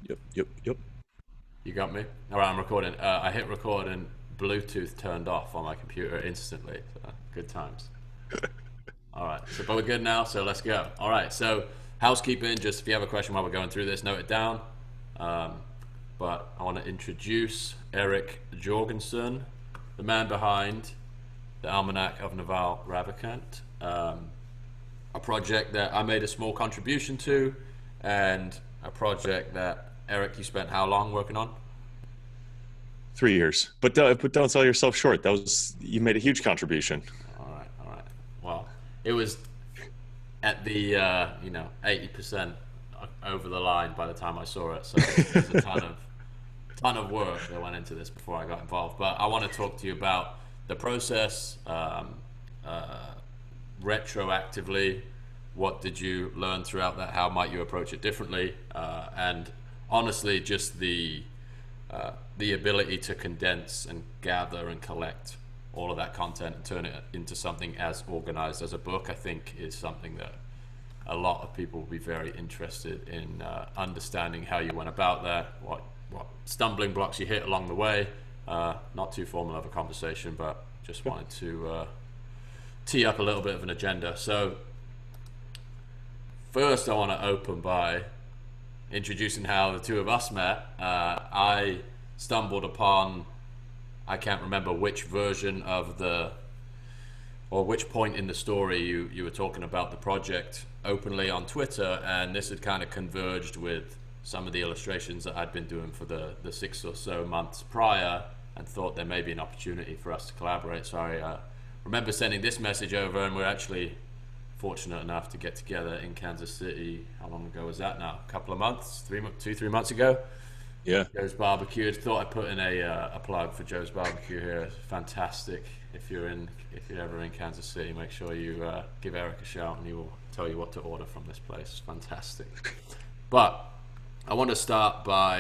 Yep. You got me? All right, I'm recording. I hit record and Bluetooth turned off on my computer instantly. So, good times. All right, so but we're good now, so let's go. All right, so housekeeping, just if you have a question while we're going through this, note it down. Um, but I want to introduce Eric Jorgenson, the man behind the Almanac of Naval Ravikant, a project that I made a small contribution to, and a project that Eric, you spent how long working on? 3 years, but don't sell yourself short. That was you made a huge contribution. All right, all right. Well, it was at the 80% over the line by the time I saw it. So there's a ton of work that went into this before I got involved. But I want to talk to you about the process, uh, retroactively. What did you learn throughout that? How might you approach it differently? And honestly, just the ability to condense and gather and collect all of that content and turn it into something as organized as a book, I think is something that a lot of people will be very interested in understanding how you went about that, what stumbling blocks you hit along the way. Not too formal of a conversation, but just wanted to tee up a little bit of an agenda. So first, I want to open by introducing how the two of us met. I stumbled upon, I can't remember which version of the, or which point in the story you were talking about the project openly on Twitter, and this had kind of converged with some of the illustrations that I'd been doing for the 6 or so months prior, and thought there may be an opportunity for us to collaborate. So I remember sending this message over, and we're actually fortunate enough to get together in Kansas City. How long ago was that now? A couple of months, 3 months ago. Yeah, Joe's Barbecue. Thought I'd put in a plug for Joe's Barbecue here. It's fantastic. If you're ever in Kansas City, make sure you give Eric a shout, and he will tell you what to order from this place. It's fantastic. But I want to start by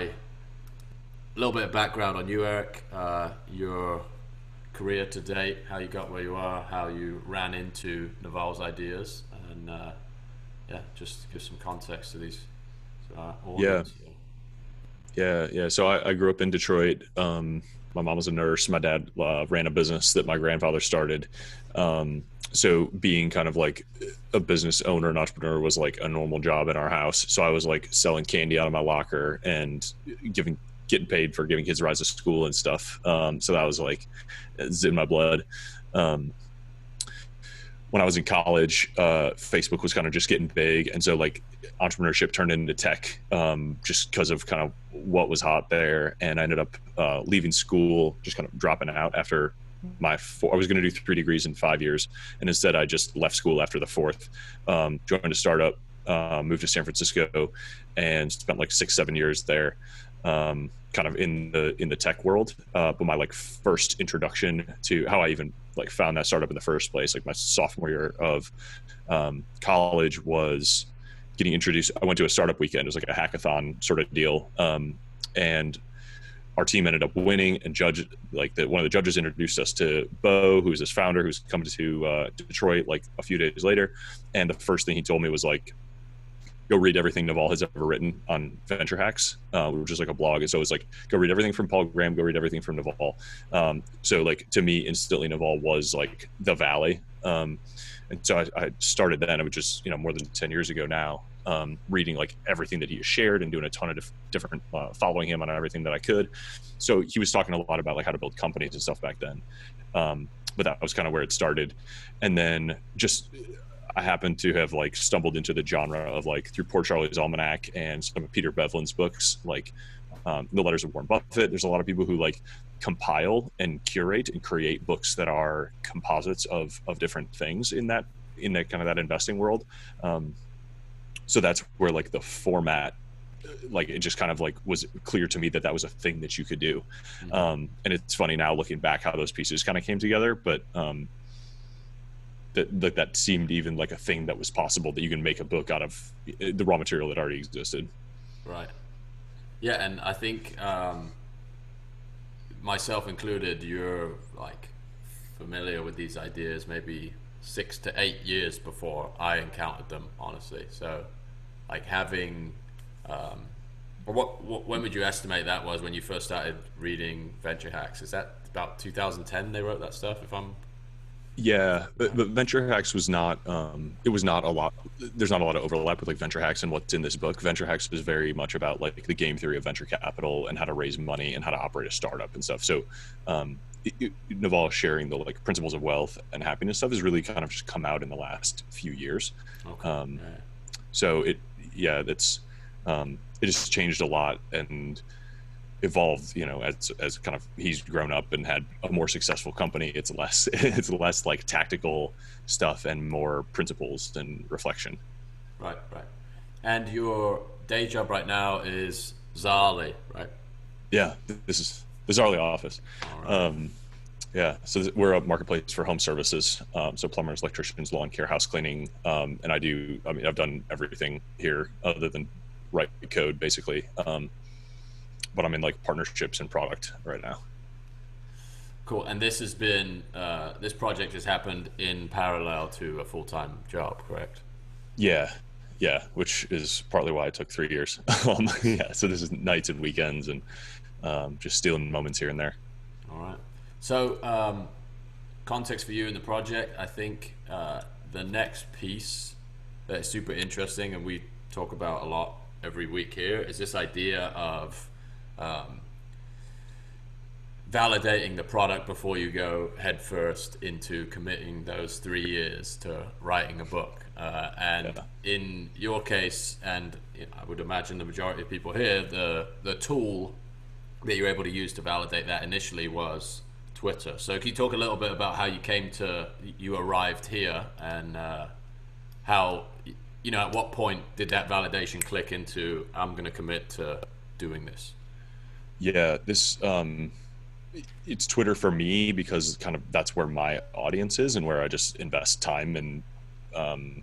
a little bit of background on you, Eric. Your career to date, how you got where you are, how you ran into Naval's ideas, and yeah, just to give some context to these yeah, audience. yeah. So I grew up in Detroit. My mom was a nurse. My dad ran a business that my grandfather started. So being kind of like a business owner and entrepreneur was like a normal job in our house. So I was like selling candy out of my locker and getting paid for giving kids rides to school and stuff. So that was like it's in my blood. Um, when I was in college, Facebook was kind of just getting big, and so like entrepreneurship turned into tech, just because of kind of what was hot there. And I ended up leaving school, just kind of dropping out after I was going to do 3 degrees in 5 years, and instead I just left school after the fourth. Joined a startup, moved to San Francisco, and spent like 6 7 years there. Kind of in the tech world, but my like first introduction to how I even like found that startup in the first place, like my sophomore year of college, was getting introduced. I went to a startup weekend. It was like a hackathon sort of deal, and our team ended up winning. And one of the judges introduced us to Bo, who's this founder who's come to Detroit like a few days later. And the first thing he told me was like, go read everything Naval has ever written on Venture Hacks, which is like a blog. And so it's like, go read everything from Paul Graham, go read everything from Naval. So like, to me, instantly Naval was like the Valley. And so I started then, which is, more than 10 years ago now, reading like everything that he has shared and doing a ton of different, following him on everything that I could. So he was talking a lot about like how to build companies and stuff back then. But that was kind of where it started. And then just, I happen to have like stumbled into the genre of like through Poor Charlie's Almanac and some of Peter Bevlin's books, like The Letters of Warren Buffett. There's a lot of people who like compile and curate and create books that are composites of different things in that kind of that investing world. So that's where like the format, like it just kind of like was clear to me that that was a thing that you could do. Mm-hmm. And it's funny now looking back how those pieces kind of came together, but that seemed even like a thing that was possible, that you can make a book out of the raw material that already existed. Right. Yeah, and I think myself included, you're like familiar with these ideas maybe 6 to 8 years before I encountered them, honestly. So, like having Or when would you estimate that was when you first started reading Venture Hacks? Is that about 2010 they wrote that stuff, if I'm Yeah, right? but Venture Hacks was not. It was not a lot. There's not a lot of overlap with like Venture Hacks and what's in this book. Venture Hacks is very much about like the game theory of venture capital and how to raise money and how to operate a startup and stuff. So, Naval sharing the like principles of wealth and happiness stuff has really kind of just come out in the last few years. Okay. Um, Yeah. so yeah, it has changed a lot and evolved, as kind of he's grown up and had a more successful company. It's less it's less like tactical stuff and more principles and reflection. Right. Right. And your day job right now is Zali, right? Yeah, this is our office. All right. um yeah, so we're a marketplace for home services, so plumbers, electricians, lawn care, house cleaning, and I've done everything here other than write code basically. But I'm in like partnerships and product right now. Cool. And this project has happened in parallel to a full time job, correct? Yeah, yeah, which is partly why it took 3 years. Yeah, so this is nights and weekends and just stealing moments here and there. All right. So, context for you in the project, I think the next piece that's super interesting and we talk about a lot every week here is this idea of um, validating the product before you go headfirst into committing those 3 years to writing a book. And Yeah, in your case, and I would imagine the majority of people here, the tool that you were able to use to validate that initially was Twitter. So can you talk a little bit about how you arrived here and how, at what point did that validation click into, I'm going to commit to doing this? yeah. This it's Twitter for me because kind of that's where my audience is and where I just invest time and um,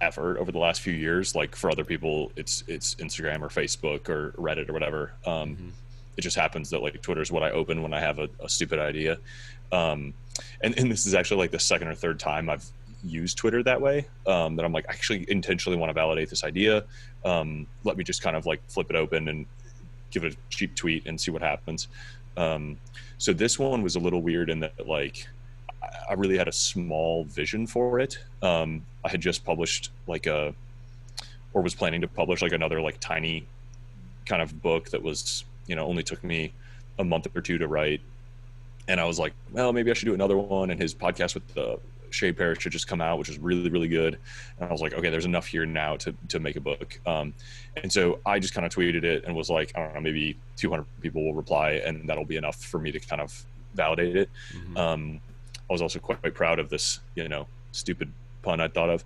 effort over the last few years. Like for other people, it's Instagram or Facebook or Reddit or whatever. Mm-hmm. It just happens that like Twitter is what I open when I have a stupid idea. Um, and this is actually like the second or third time I've used Twitter that way. That I'm like, I actually intentionally want to validate this idea. Let me just kind of like flip it open and give it a cheap tweet and see what happens. Um, so this one was a little weird in that like I really had a small vision for it. I had just published or was planning to publish like another like tiny kind of book that was, only took me a month or two to write. And I was like, well, maybe I should do another one. And his podcast with the Shay Parrish had just come out, which was really, really good. And I was like, okay, there's enough here now to make a book. And so I just kind of tweeted it and was like, I don't know, maybe 200 people will reply, and that'll be enough for me to kind of validate it. Mm-hmm. I was also quite proud of this, stupid pun I thought of.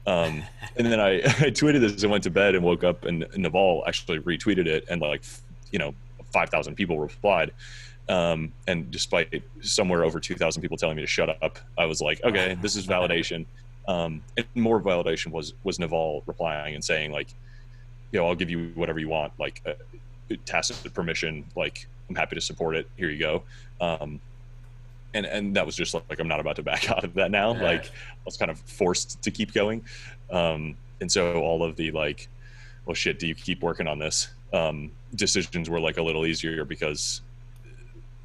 And then I tweeted this and went to bed and woke up, and Naval actually retweeted it, and like, you know, 5,000 people replied. And despite somewhere over 2,000 people telling me to shut up, I was like, okay, this is validation. And more validation was Naval replying and saying like, I'll give you whatever you want, like tacit permission, like I'm happy to support it. Here you go. And that was just like I'm not about to back out of that now. Yeah. Like I was kind of forced to keep going. And so all of the like, well, shit, do you keep working on this? Decisions were like a little easier because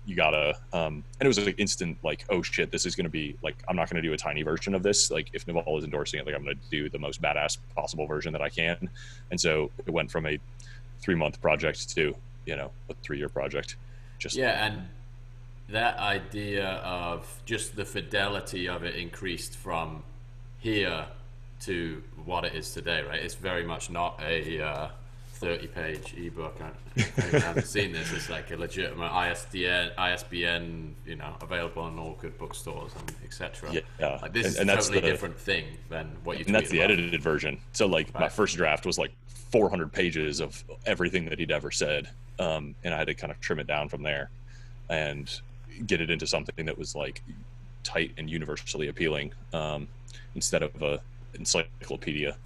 you gotta and it was like instant like, oh shit, this is gonna be like, I'm not gonna do a tiny version of this. Like if Naval is endorsing it, like I'm gonna do the most badass possible version that I can. And so it went from a 3-month project to a 3-year project. Just Yeah, and that idea of just the fidelity of it increased from here to what it is today, right? It's very much not a 30-page ebook. If you haven't seen this, it's like a legitimate ISBN, available in all good bookstores and etc. yeah. Like this is And a that's totally the different thing than what you and that's tweeted the about. edited version. So like my Right. first draft was like 400 pages of everything that he'd ever said, and I had to kind of trim it down from there and get it into something that was like tight and universally appealing, instead of a encyclopedia.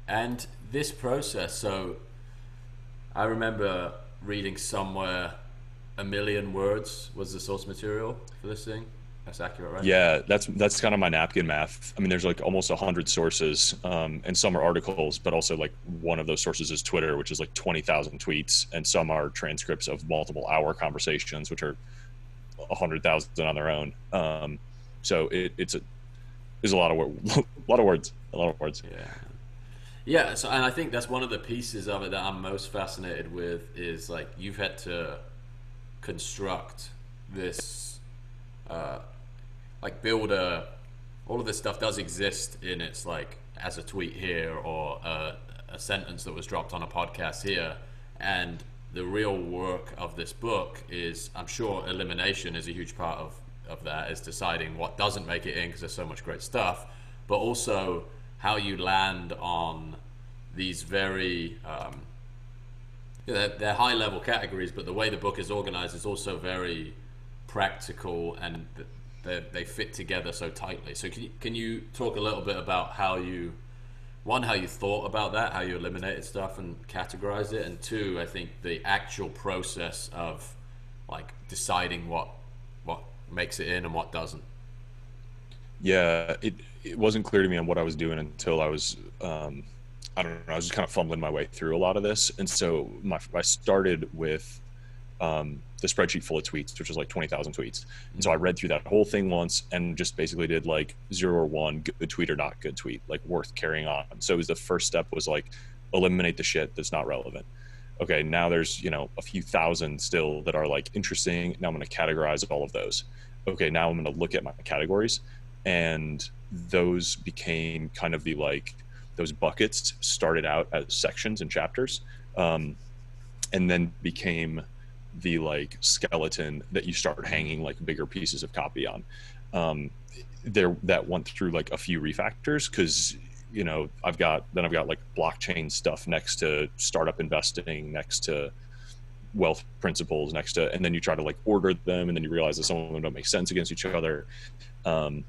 And this process, so I remember reading somewhere 1 million words was the source material for this thing. That's accurate, right? Yeah, that's kind of my napkin math. I mean, there's like almost 100 sources, and some are articles, but also like one of those sources is Twitter, which is like 20,000 tweets, and some are transcripts of multiple hour conversations, which are 100,000 on their own. So it's there's a lot of a lot of words, a lot of words. Yeah. Yeah, so and I think that's one of the pieces of it that I'm most fascinated with is like you've had to construct this uh, like build a all of this stuff does exist in its like as a tweet here or a sentence that was dropped on a podcast here, and the real work of this book is I'm sure elimination is a huge part of that, is deciding what doesn't make it in because there's so much great stuff, but also how you land on these very they're high level categories, but the way the book is organized is also very practical and they fit together so tightly. So can you talk a little bit about how you one how you thought about that, how you eliminated stuff and categorized it, and two, I think the actual process of like deciding what makes it in and what doesn't. Yeah, it wasn't clear to me on what I was doing until I was I don't know, I was just kind of fumbling my way through a lot of this. And so I started with the spreadsheet full of tweets, which was like 20,000 tweets. And so I read through that whole thing once and just basically did like 0 or 1, good tweet or not good tweet, like worth carrying on. So it was the first step was like eliminate the shit that's not relevant. Okay, now there's, a few thousand still that are like interesting. Now I'm going to categorize all of those. Okay, now I'm going to look at my categories, and those became kind of the like those buckets started out as sections and chapters, and then became the like skeleton that you start hanging like bigger pieces of copy on. Um, there that went through like a few refactors because I've got like blockchain stuff next to startup investing, next to wealth principles, next to, and then you try to like order them, and then you realize that some of them don't make sense against each other. Um,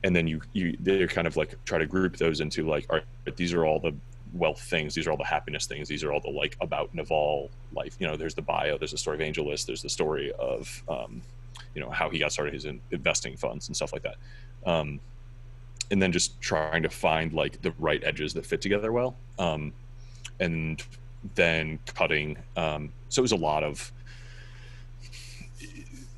and then they're kind of like try to group those into like, all right, these are all the wealth things, these are all the happiness things, these are all the like about Naval life. There's the bio, there's the story of AngelList, there's the story of how he got started his investing funds and stuff like that. And then just trying to find like the right edges that fit together well, and then cutting. So it was a lot of,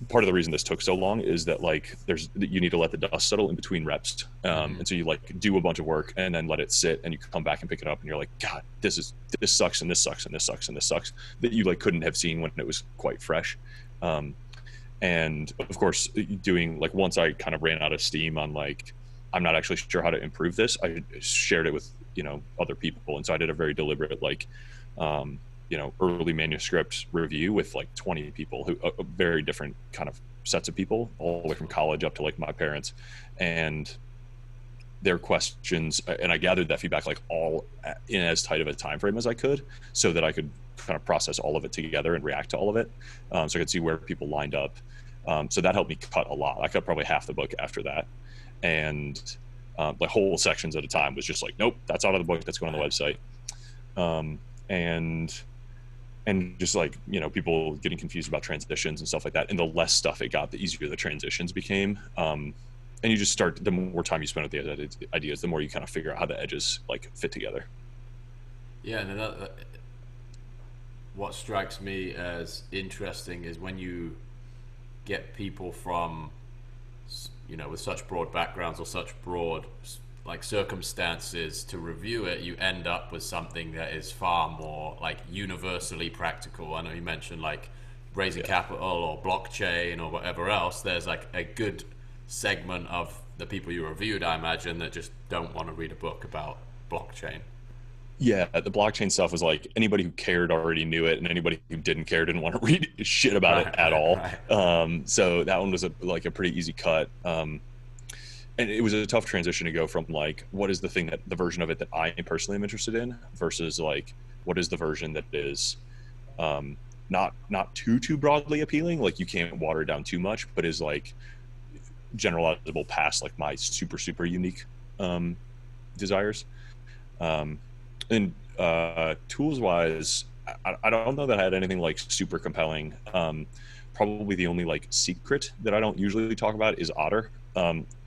part of the reason this took so long is that like you need to let the dust settle in between reps, Mm-hmm. and so you like do a bunch of work and then let it sit, and you come back and pick it up and you're like, God, this sucks and this sucks and this sucks and this sucks, that you like couldn't have seen when it was quite fresh. And of course, doing like, once I kind of ran out of steam on like, I'm not actually sure how to improve this, I shared it with other people, and so I did a very deliberate like early manuscript review with like 20 people who very different kind of sets of people, all the way from college up to like my parents, and their questions. And I gathered that feedback like all in as tight of a time frame as I could, so that I could kind of process all of it together and react to all of it, so I could see where people lined up. So that helped me cut a lot. I cut probably half the book after that, and like whole sections at a time was just like, nope, that's out of the book, that's going on the website. And just like people getting confused about transitions and stuff like that, and the less stuff it got, the easier the transitions became. And you just start, the more time you spend with the ideas, the more you kind of figure out how the edges like fit together. Yeah, and what strikes me as interesting is when you get people from with such broad backgrounds or such broad like circumstances to review it, you end up with something that is far more like universally practical. I know you mentioned like raising Yeah. capital or blockchain or whatever else. There's like a good segment of the people you reviewed, I imagine, that just don't want to read a book about blockchain. Yeah, the blockchain stuff was like, anybody who cared already knew it, and anybody who didn't care didn't want to read shit about it Right, at right, all. right. So that one was like a pretty easy cut. And it was a tough transition to go from like, what is the thing, that the version of it that I personally am interested in, versus like, what is the version that is not too broadly appealing, like you can't water it down too much, but is like generalizable past like my super unique desires. Um, and tools wise, I don't know that I had anything like super compelling. probably the only like secret that I don't usually talk about is Otter.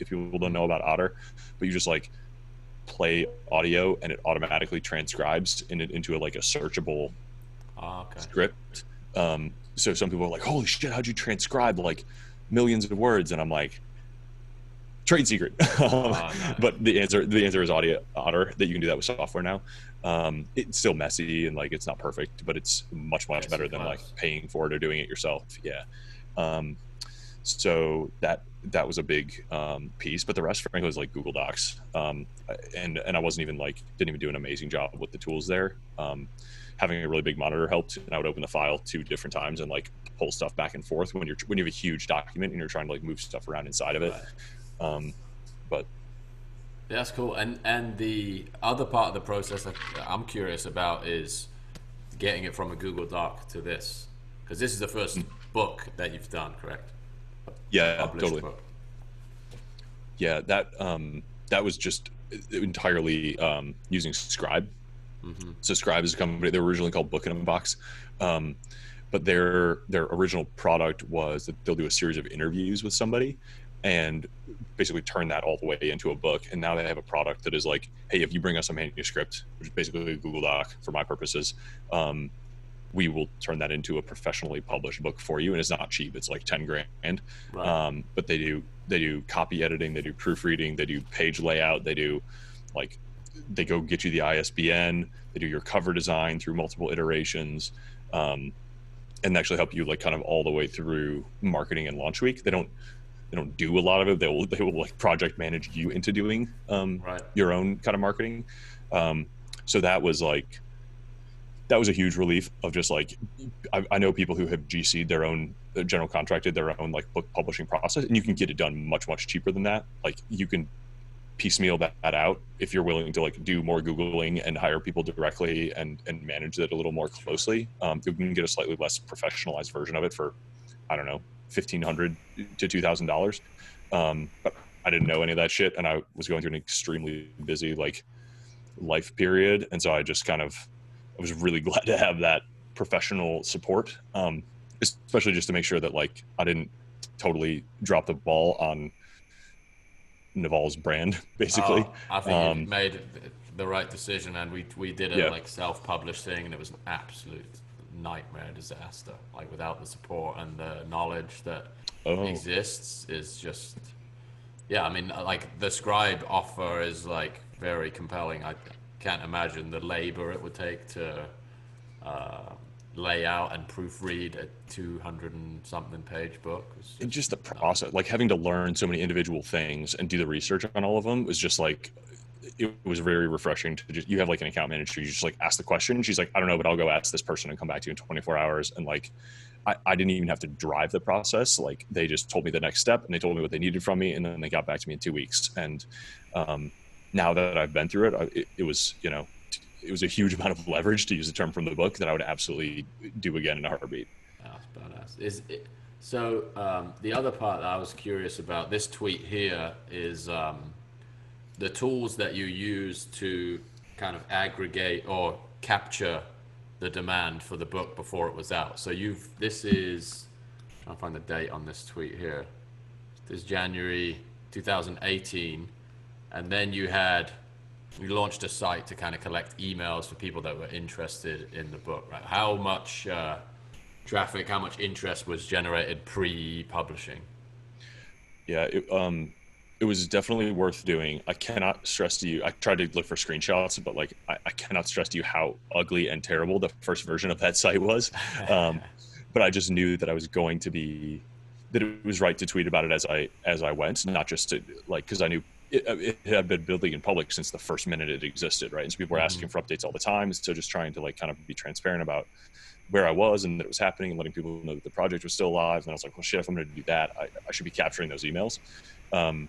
If people don't know Mm. about Otter, but you just like play audio and it automatically transcribes into like a searchable Oh, okay. script. So some people are like, "Holy shit, how'd you transcribe like millions of words?" And I'm like, "Trade secret." Oh, nice. But the answer is audio Otter, that you can do that with software now. It's still messy and like it's not perfect, but it's much Gets you better than like close. paying for it or doing it yourself. Yeah. Um, so that was a big piece, but the rest, frankly, was like Google Docs. And I wasn't even like didn't even do an amazing job with the tools there. Having a really big monitor helped, and I would open the file 2 different times and like pull stuff back and forth when you have a huge document and you're trying to like move stuff around inside of it. Right. Um, but That's cool. And the other part of the process that I'm curious about is getting it from a Google Doc to this, because this is the first book that you've done, correct? A yeah, published totally. book. Yeah, that was just entirely using Scribe. Mm-hmm. So Scribe is a company. They were originally called Book in a Box, um, but their original product was that they'll do a series of interviews with somebody, and basically turn that all the way into a book. And now they have a product that is like, hey, if you bring us a manuscript, which is basically a Google Doc for my purposes, um, we will turn that into a professionally published book for you. And it's not cheap; it's like 10 grand. Right. But they do copy editing, they do proofreading, they do page layout, they do like they go get you the ISBN, they do your cover design through multiple iterations, um, and actually help you like kind of all the way through marketing and launch week. They don't do a lot of it. They will like project manage you into doing Right. your own kind of marketing. Um, so that was a huge relief of just like I know people who have GC'd their own general contracted their own like book publishing process, and you can get it done much cheaper than that. Like you can piecemeal that out if you're willing to like do more googling and hire people directly and manage it a little more Sure. closely. You can get a slightly less professionalized version of it for, I don't know, $1,500 to $2,000. But I didn't know any of that shit, and I was going through an extremely busy like life period, and so I was really glad to have that professional support, especially just to make sure that like I didn't totally drop the ball on Naval's brand, basically. Oh, I think you've Um, made the right decision, and we did a yeah. like self-published thing, and it was an absolute nightmare disaster. Like without the support and the knowledge that Oh, exists is just yeah. I mean, like the Scribe offer is like very compelling. I can't imagine the labor it would take to uh, lay out and proofread a 200 and something page book. It's and just just the nuts. process, like having to learn so many individual things and do the research on all of them was just like it was very refreshing to just you have like an account manager, you just like ask the question, she's like, I don't know, but I'll go ask this person and come back to you in 24 hours. And like I didn't even have to drive the process. Like they just told me the next step and they told me what they needed from me, and then they got back to me in 2 weeks. And um, now that I've been through it was, it was a huge amount of leverage, to use a term from the book, that I would absolutely do again in a heartbeat. That's badass. Is it, so the other part that I was curious about this tweet here is the tools that you use to kind of aggregate or capture the demand for the book before it was out. So this is I'm trying to find the date on this tweet here. This is January 2018, and then you launched a site to kind of collect emails for people that were interested in the book. Right? How much traffic, how much interest was generated pre-publishing? Yeah, it was definitely worth doing. I cannot stress to you. I tried to look for screenshots, but like I cannot stress to you how ugly and terrible the first version of that site was. Um, but I just knew that I was going to be that it was right to tweet about it as I went, not just to like because I knew it had been building in public since the first minute it existed, right? And so people were Hmm. asking for updates all the time. So just trying to like kind of be transparent about where I was and that it was happening and letting people know that the project was still alive. And I was like, well, shit, if I'm going to do that, I should be capturing those emails. Um,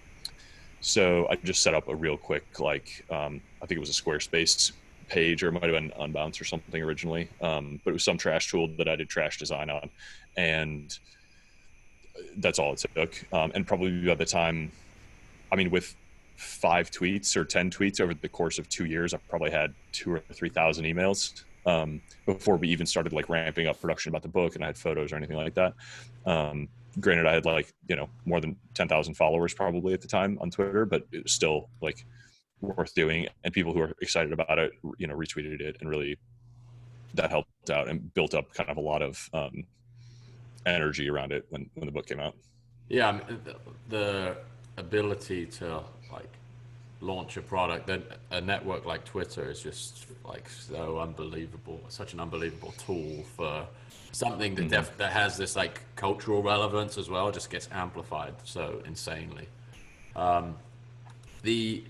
so I just set up a real quick, like, I think it was a Squarespace page, or it might have been Unbounce or something originally. But it was some trash tool that I did trash design on. And that's all it took. And probably by the time, I mean, with 5 tweets or 10 tweets over the course of 2 years, I probably had 2 or 3,000 emails. before we even started like ramping up production about the book and I had photos or anything like that. Granted, I had like, more than 10,000 followers probably at the time on Twitter, but it was still like worth doing. And people who are excited about it, retweeted it, and really that helped out and built up kind of a lot of energy around it when the book came out. Yeah, I mean, the ability to like launch a product, then a network like Twitter is just like so unbelievable, such an unbelievable tool for something that Mm-hmm. that has this like cultural relevance as well. Just gets amplified so insanely. The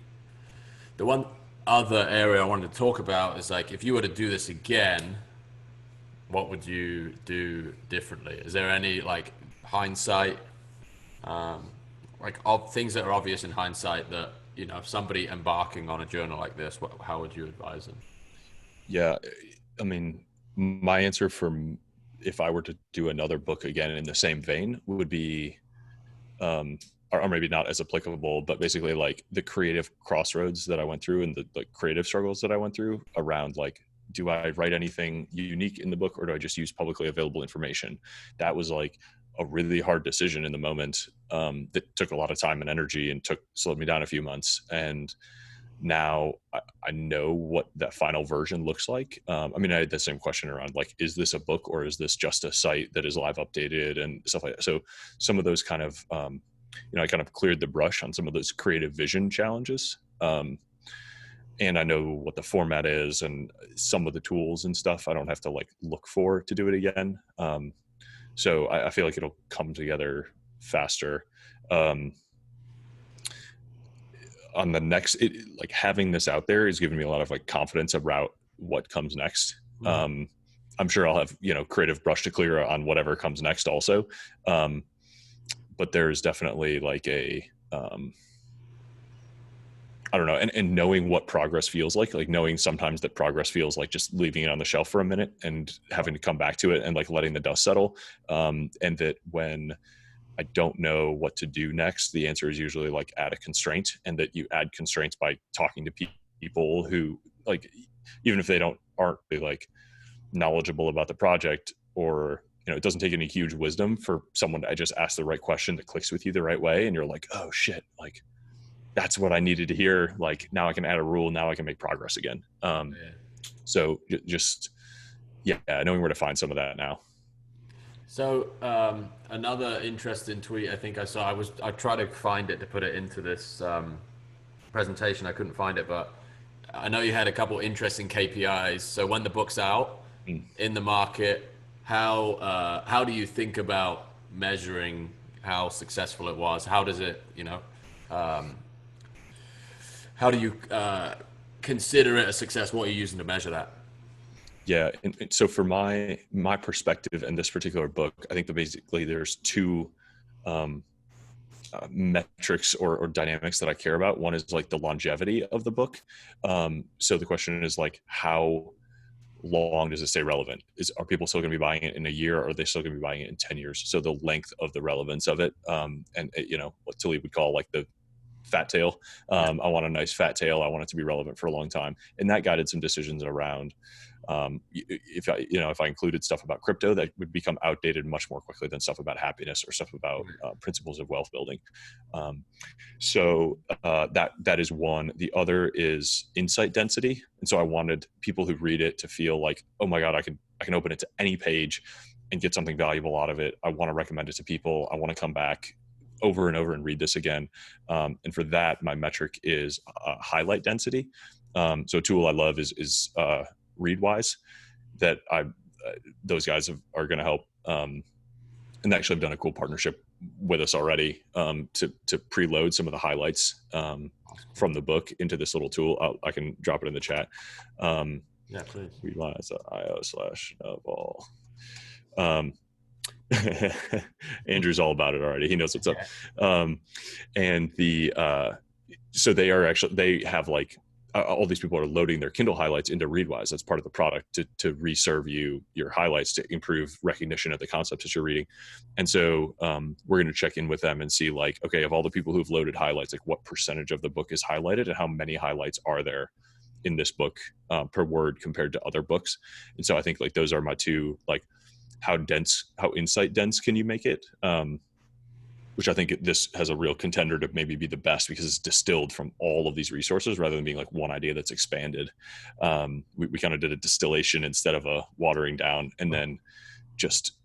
the one other area I wanted to talk about is like if you were to do this again, what would you do differently? Is there any like hindsight, um, like of things that are obvious in hindsight that if somebody embarking on a journal like this, how would you advise them? Yeah, I mean, my answer for if I were to do another book again in the same vein would be, um, or maybe not as applicable, but basically like the creative crossroads that I went through and the like creative struggles that I went through around like, do I write anything unique in the book or do I just use publicly available information? That was like a really hard decision in the moment, that took a lot of time and energy and slowed me down a few months. And now I know what that final version looks like. I mean, I had the same question around like, is this a book or is this just a site that is live updated and stuff like that? So some of those kind of, I kind of cleared the brush on some of those creative vision challenges. And I know what the format is and some of the tools and stuff I don't have to like look for to do it again. So I feel like it'll come together faster. Um, on the next like having this out there is giving me a lot of like confidence about what comes next. Hmm. um I'm sure I'll have creative brush to clear on whatever comes next also. um but there's definitely like a, I don't know, and knowing what progress feels like knowing sometimes that progress feels like just leaving it on the shelf for a minute and having to come back to it and like letting the dust settle. And that when I don't know what to do next, the answer is usually like add a constraint, and that you add constraints by talking to people who like, even if they aren't really like knowledgeable about the project, or it doesn't take any huge wisdom for someone to just ask the right question that clicks with you the right way, and you're like, oh shit, like that's what I needed to hear. Like now I can add a rule. Now I can make progress again. Yeah. So just yeah, knowing where to find some of that now. So another interesting tweet I think I saw. I tried to find it to put it into this presentation. I couldn't find it, but I know you had a couple interesting KPIs. So when the book's out Mm. in the market, how do you think about measuring how successful it was? How does it, um, how do you consider it a success? What are you using to measure that? Yeah, and so for my perspective in this particular book, I think that basically there's two, um, metrics or dynamics that I care about. One is like the longevity of the book. So the question is like, how long does it stay relevant? Are people still going to be buying it in a year, or are they still going to be buying it in 10 years? So the length of the relevance of it, and what Tilly would call like the fat tail. Yeah. I want a nice fat tail. I want it to be relevant for a long time, and that guided some decisions around, if I included stuff about crypto, that would become outdated much more quickly than stuff about happiness or stuff about principles of wealth building. Um, so that is one. The other is insight density, and so I wanted people who read it to feel like, oh my god, I can open it to any page and get something valuable out of it. I want to recommend it to people. I want to come back over and over and read this again. And for that, my metric is highlight density. So a tool I love is Readwise, that those guys are going to help. And actually have done a cool partnership with us already, to preload some of the highlights, That's cool. from the book into this little tool. I can drop it in the chat. Um, Yeah, please. Readwise.io/Naval. Um, Andrew's all about it already. He knows what's up. Yeah. Um, and so they have like, all these people are loading their Kindle highlights into Readwise. That's part of the product to reserve you your highlights to improve recognition of the concepts that you're reading. And so we're going to check in with them and see like, okay, of all the people who've loaded highlights, like what percentage of the book is highlighted and how many highlights are there in this book per word compared to other books. And so I think like those are my two, like how insight dense can you make it? Which I think this has a real contender to maybe be the best because it's distilled from all of these resources rather than being like one idea that's expanded. We kind of did a distillation instead of a watering down, and then just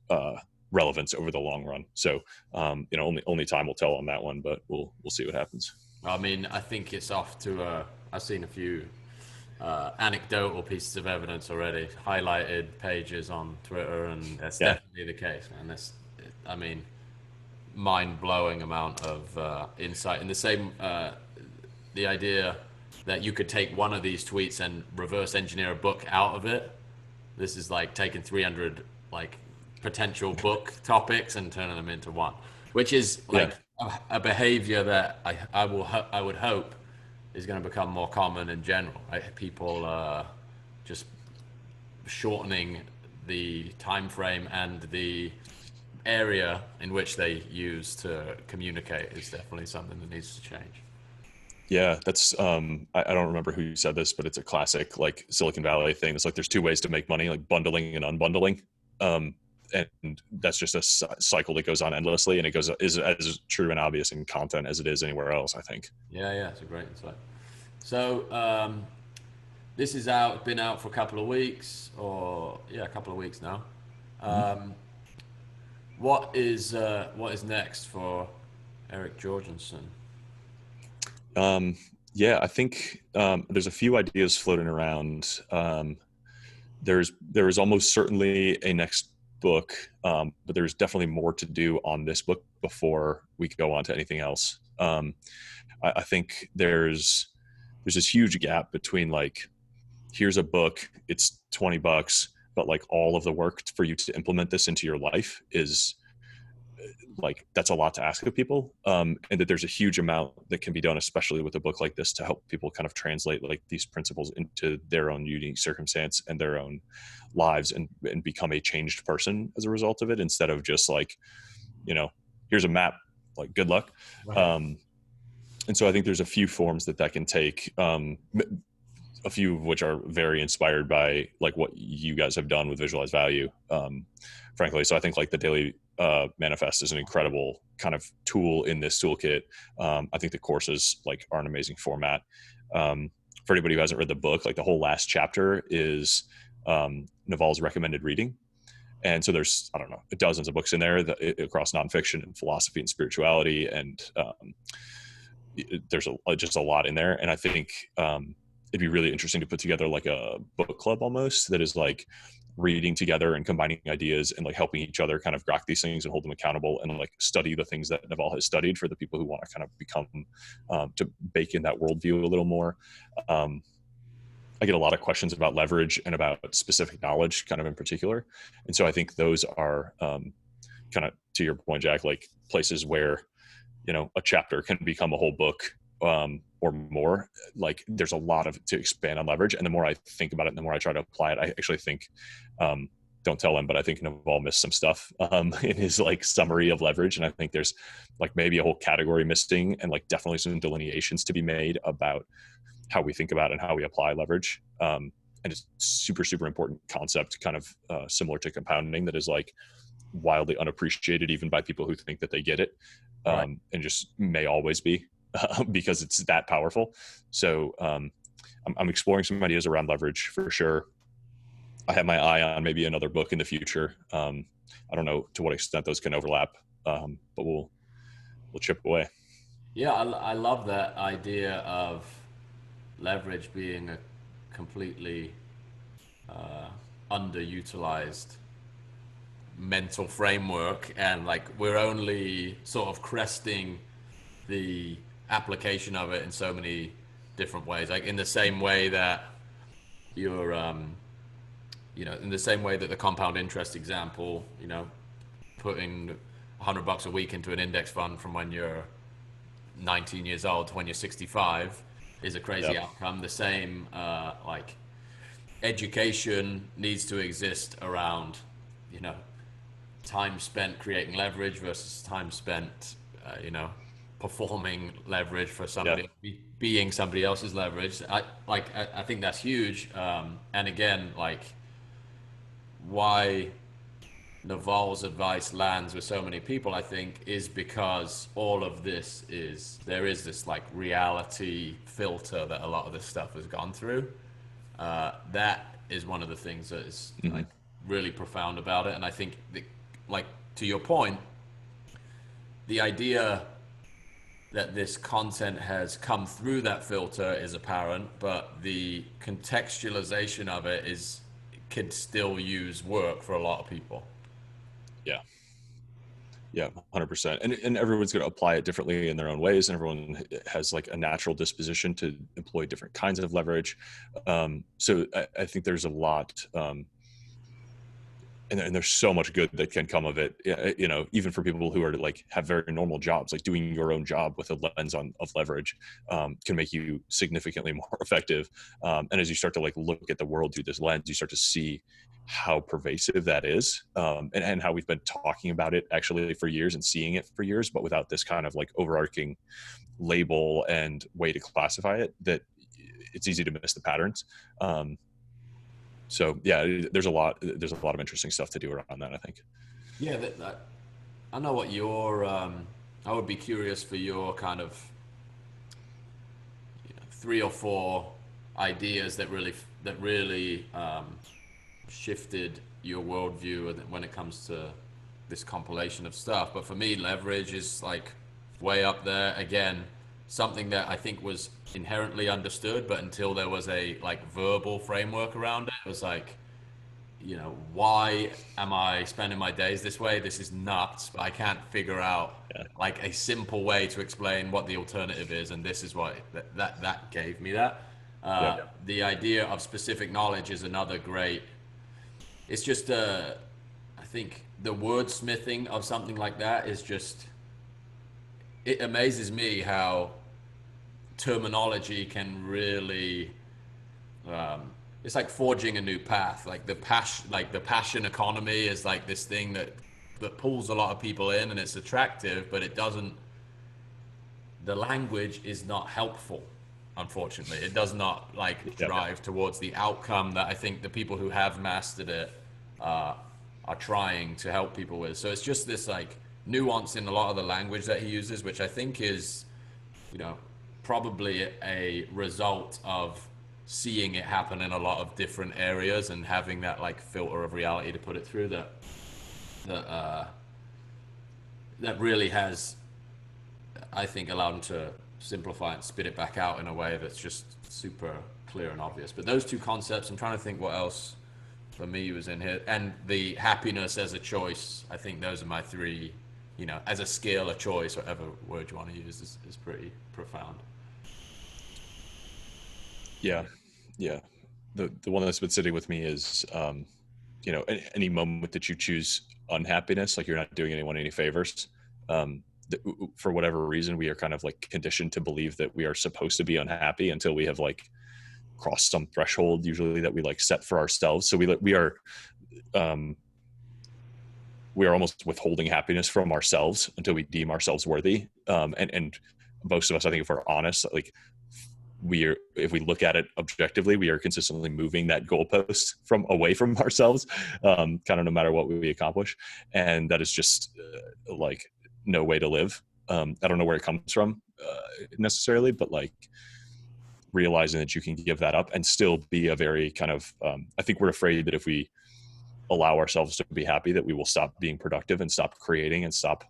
relevance over the long run. So only time will tell on that one, but we'll see what happens. I mean, I think it's off to I've seen a few anecdotal pieces of evidence already, highlighted pages on Twitter, and that's Yeah, definitely the case, man. I mean, mind-blowing amount of insight. And the idea that you could take one of these tweets and reverse engineer a book out of it. This is like taking 300 like potential book topics and turning them into one, which is yeah, like a behavior that I would hope is going to become more common in general. Right? People just shortening the time frame and the area in which they use to communicate is definitely something that needs to change. yeah. That's I don't remember who said this, but it's a classic like Silicon Valley thing. It's like there's two ways to make money, like bundling and unbundling. Um, and that's just a cycle that goes on endlessly, and it goes is as true and obvious in content as it is anywhere else, I think. Yeah, yeah, it's a great insight. So this is been out for a couple of weeks, or yeah, a couple of weeks now. Um, what is next for Eric Jorgenson? Um, yeah, I think there's a few ideas floating around. There is almost certainly a next book, but there's definitely more to do on this book before we go on to anything else. I think there's this huge gap between like here's a book, it's $20, but like all of the work for you to implement this into your life is like that's a lot to ask of people, and that there's a huge amount that can be done, especially with a book like this, to help people kind of translate like these principles into their own unique circumstance and their own lives, and become a changed person as a result of it, instead of just like you know here's a map, like good luck. Right. Um, and so I think there's a few forms that can take, a few of which are very inspired by like what you guys have done with visualized value, frankly. So I think like the daily manifest is an incredible kind of tool in this toolkit. I think the courses like are an amazing format. For anybody who hasn't read the book, like the whole last chapter is Naval's recommended reading. And so there's, I don't know, dozens of books in there across nonfiction and philosophy and spirituality. And there's just a lot in there. And I think it'd be really interesting to put together like a book club almost, that is like reading together and combining ideas and like helping each other kind of grok these things and hold them accountable, and like study the things that Naval has studied for the people who want to kind of become, to bake in that worldview a little more. Um, I get a lot of questions about leverage and about specific knowledge kind of in particular. And so I think those are, kind of to your point, Jack, like places where, a chapter can become a whole book, or more. Like there's a lot of to expand on leverage. And the more I think about it, and the more I try to apply it, I actually think, don't tell him, but I think Naval missed some stuff in his like summary of leverage. And I think there's like maybe a whole category missing, and like definitely some delineations to be made about how we think about and how we apply leverage. And it's super, super important concept, kind of similar to compounding, that is like wildly unappreciated even by people who think that they get it, Right. and just may always be, because it's that powerful. So I'm exploring some ideas around leverage for sure. I have my eye on maybe another book in the future. I don't know to what extent those can overlap, but we'll chip away. Yeah, I love that idea of leverage being a completely underutilized mental framework, and like we're only sort of cresting the application of it in so many different ways. Like in the same way that you're, in the same way that the compound interest example, putting $100 a week into an index fund from when you're 19 years old to when you're 65 is a crazy Yep. outcome. The same, like education needs to exist around, you know, time spent creating leverage versus time spent, performing leverage for Yeah. somebody, being somebody else's leverage. I think that's huge. And again, like why Naval's advice lands with so many people, I think, is because all of this is there is this like reality filter that a lot of this stuff has gone through. That is one of the things that is Hmm. like really profound about it, and I think, like to your point, the idea that this content has come through that filter is apparent, but the contextualization of it is could still use work for a lot of people. Yeah. Yeah, 100%. And everyone's going to apply it differently in their own ways, and everyone has like a natural disposition to employ different kinds of leverage. So I think there's a lot, and there's so much good that can come of it. Even for people who are like have very normal jobs, like doing your own job with a lens of leverage, can make you significantly more effective. And as you start to like look at the world through this lens, you start to see how pervasive that is, and how we've been talking about it actually for years and seeing it for years, but without this kind of like overarching label and way to classify it, that it's easy to miss the patterns. So yeah, there's a lot of interesting stuff to do around that, I think. Yeah, I know what your. I would be curious for your kind of three or four ideas that really shifted your worldview when it comes to this compilation of stuff. But for me, leverage is like way up there. Again, something that I think was inherently understood, but until there was a like verbal framework around it, it was like, why am I spending my days this way? This is nuts, but I can't figure out Yeah. like a simple way to explain what the alternative is, and this is what that gave me that. Yep. The idea of specific knowledge is another great. It's just I think the wordsmithing of something like that is just. It amazes me how terminology can really it's like forging a new path. Like the passion economy is like this thing that pulls a lot of people in and it's attractive, but it doesn't. The language is not helpful. Unfortunately, it does not like Yep. drive towards the outcome that I think the people who have mastered it uh, are trying to help people with. So it's just this like nuance in a lot of the language that he uses, which I think is, you know, probably a result of seeing it happen in a lot of different areas and having that like filter of reality to put it through that that really has, I think, allowed him to simplify and spit it back out in a way that's just super clear and obvious. But those two concepts, I'm trying to think what else for me was in here, and the happiness as a choice. I think those are my three. As a skill, a choice, whatever word you want to use, is pretty profound. Yeah. Yeah. The one that's been sitting with me is, any moment that you choose unhappiness, like you're not doing anyone any favors. Um, for whatever reason, we are kind of like conditioned to believe that we are supposed to be unhappy until we have like crossed some threshold, usually that we like set for ourselves. So um, we are almost withholding happiness from ourselves until we deem ourselves worthy. And most of us, I think, if we're honest, like if we look at it objectively, we are consistently moving that goalpost from away from ourselves, kind of no matter what we accomplish. And that is just like no way to live. I don't know where it comes from necessarily, but like realizing that you can give that up and still be a very kind of, I think we're afraid that if we allow ourselves to be happy, that we will stop being productive and stop creating and stop,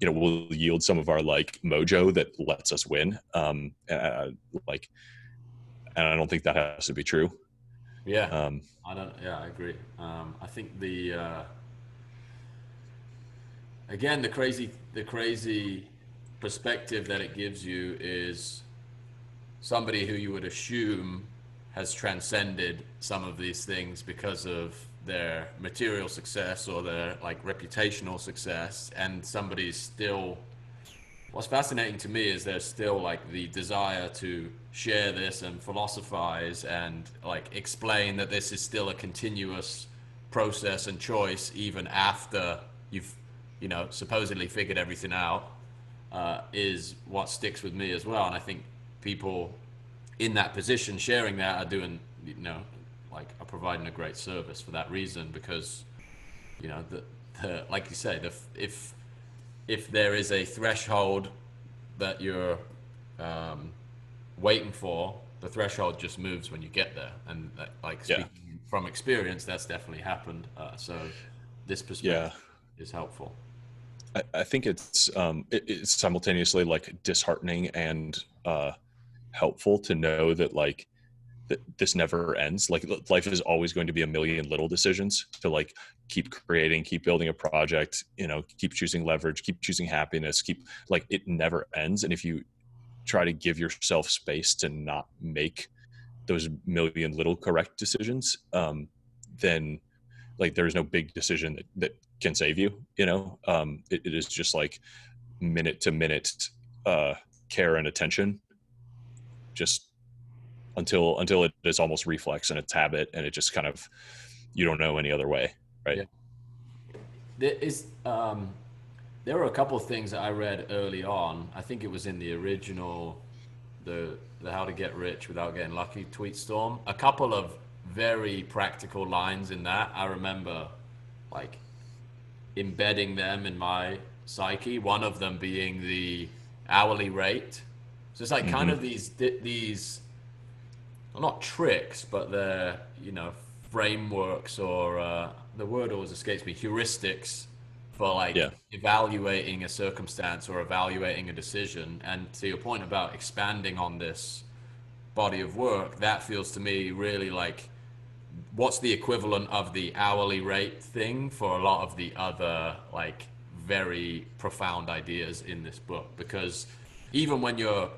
we'll yield some of our like mojo that lets us win. Like, and I don't think that has to be true. Yeah, Um, I don't. Yeah, I agree. I think the again the crazy perspective that it gives you is somebody who you would assume has transcended some of these things because of their material success or their like reputational success, and somebody's still. What's fascinating to me is there's still like the desire to share this and philosophize and like explain that this is still a continuous process and choice even after you've supposedly figured everything out. is what sticks with me as well. And I think people in that position sharing that are doing, like are providing a great service for that reason because, the like you say, if there is a threshold that you're um, waiting for, the threshold just moves when you get there. And like Yeah. speaking from experience, that's definitely happened. So this Yeah. perspective is helpful. I think it's simultaneously like disheartening and helpful to know that like that this never ends. Like life is always going to be a million little decisions to like keep creating, keep building a project, keep choosing leverage, keep choosing happiness, keep like it never ends. And if you try to give yourself space to not make those million little correct decisions, then like there's no big decision that can save you. It is just like minute to minute uh, care and attention, just until it is almost reflex and it's habit, and it just kind of you don't know any other way, right? Yeah. There is there were a couple of things that I read early on. I think it was in the original, the How to Get Rich Without Getting Lucky tweet storm. A couple of very practical lines in that. I remember like embedding them in my psyche. One of them being the hourly rate. So it's like kind Mm-hmm. of these well, not tricks, but they're frameworks or the word always escapes me, heuristics for like Yeah. evaluating a circumstance or evaluating a decision. And to your point about expanding on this body of work, that feels to me really like what's the equivalent of the hourly rate thing for a lot of the other like very profound ideas in this book. Because even when you're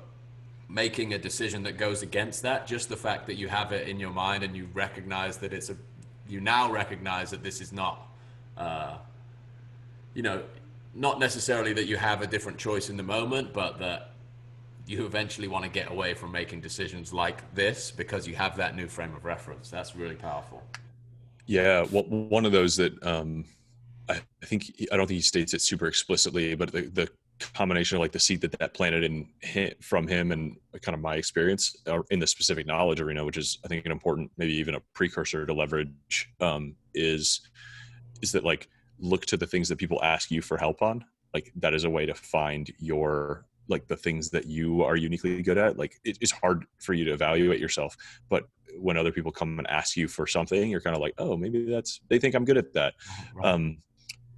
making a decision that goes against that, just the fact that you have it in your mind and you recognize that you now recognize that this is not, uh, you know, not necessarily that you have a different choice in the moment, but that you eventually want to get away from making decisions like this because you have that new frame of reference. That's really powerful. Yeah. Well, one of those that I think I don't think he states it super explicitly, but the combination of like the seed that planted in from him and kind of my experience in the specific knowledge arena, which is I think an important, maybe even a precursor to leverage, is that like look to the things that people ask you for help on. Like that is a way to find your like the things that you are uniquely good at. Like it's hard for you to evaluate yourself, but when other people come and ask you for something, you're kind of like, oh, maybe they think I'm good at that. Right. um,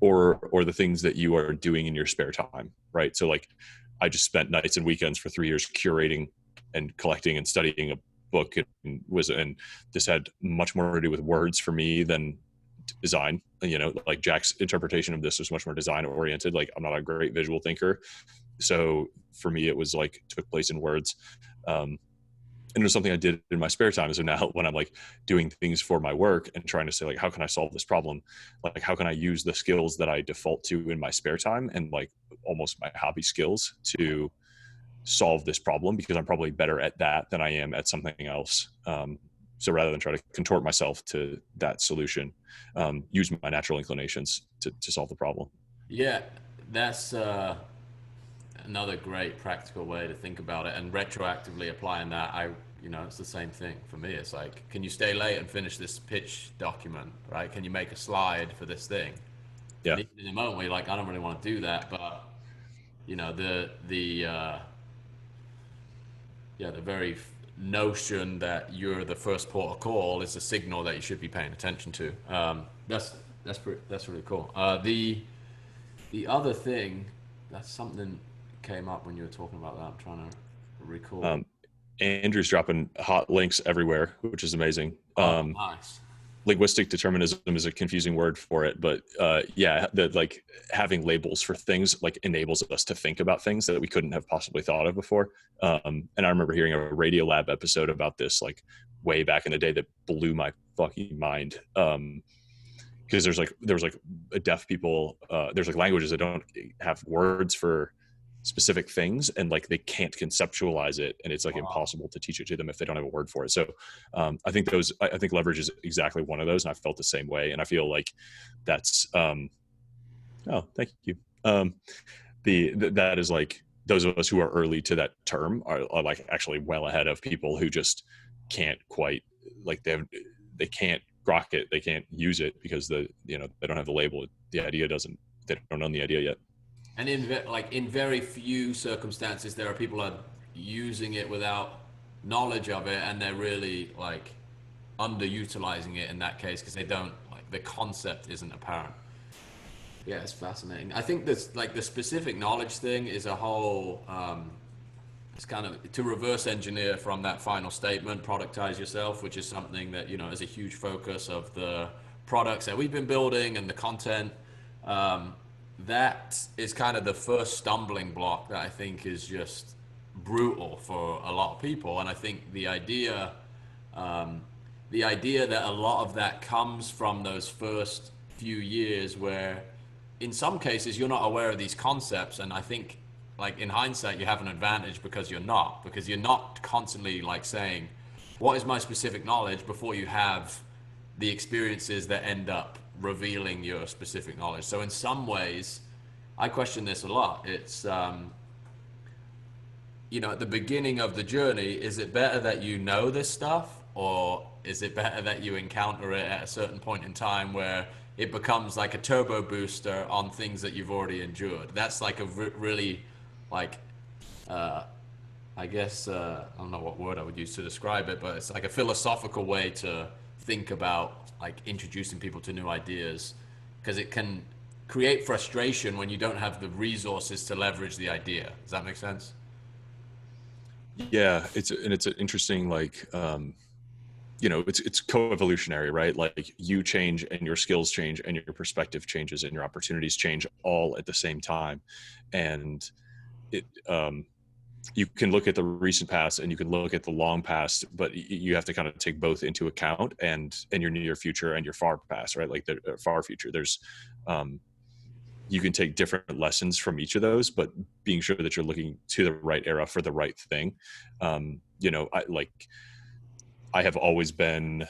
or the things that you are doing in your spare time, right? So like I just spent nights and weekends for 3 years curating and collecting and studying a book, and this had much more to do with words for me than design. Like Jack's interpretation of this was much more design oriented. Like I'm not a great visual thinker, so for me it was like took place in words. And it was something I did in my spare time. So now when I'm like doing things for my work and trying to say like, how can I solve this problem? Like, how can I use the skills that I default to in my spare time and like almost my hobby skills to solve this problem? Because I'm probably better at that than I am at something else. So rather than try to contort myself to that solution, use my natural inclinations to solve the problem. Yeah, that's another great practical way to think about it. And retroactively applying that, it's the same thing for me. It's like, can you stay late and finish this pitch document, right? Can you make a slide for this thing? Yeah. And even in the moment where you're like, I don't really want to do that, but the very notion that you're the first port of call is a signal that you should be paying attention to. That's really cool. The other thing, that's something came up when you were talking about that. I'm trying to recall. Um, Andrew's dropping hot links everywhere, which is amazing. Oh, nice. Linguistic determinism is a confusing word for it, but yeah, that like having labels for things like enables us to think about things that we couldn't have possibly thought of before. And I remember hearing a Radio Lab episode about this like way back in the day that blew my fucking mind. Because there was like deaf people, there's like languages that don't have words for specific things, and like they can't conceptualize it, and it's like Wow. impossible to teach it to them if they don't have a word for it. So I think leverage is exactly one of those, and I felt the same way, and I feel like that's oh, thank you. that is like those of us who are early to that term are like actually well ahead of people who just can't quite like they can't grok it, they can't use it because they don't have the label, the idea doesn't, they don't own the idea yet. And in very few circumstances, there are people that are using it without knowledge of it, and they're really like underutilizing it in that case because they don't like the concept isn't apparent. Yeah, it's fascinating. I think this like the specific knowledge thing is a whole. It's kind of to reverse engineer from that final statement, productize yourself, which is something that is a huge focus of the products that we've been building and the content. Um, that is kind of the first stumbling block that I think is just brutal for a lot of people, and I think um, the idea that a lot of that comes from those first few years where in some cases you're not aware of these concepts, and I think like in hindsight you have an advantage because you're not constantly like saying what is my specific knowledge before you have the experiences that end up revealing your specific knowledge. So in some ways I question this a lot. It's at the beginning of the journey, is it better that you know this stuff, or is it better that you encounter it at a certain point in time where it becomes like a turbo booster on things that you've already endured? That's like a really, like, uh, I guess, I don't know what word I would use to describe it, but it's like a philosophical way to think about like introducing people to new ideas because it can create frustration when you don't have the resources to leverage the idea. Does that make sense? Yeah, it's an interesting like it's co-evolutionary, right? Like you change and your skills change and your perspective changes and your opportunities change all at the same time. And it you can look at the recent past and you can look at the long past, but you have to kind of take both into account, and your near future and your far past, right? Like the far future, there's um you can take different lessons from each of those, but being sure that you're looking to the right era for the right thing. I have always been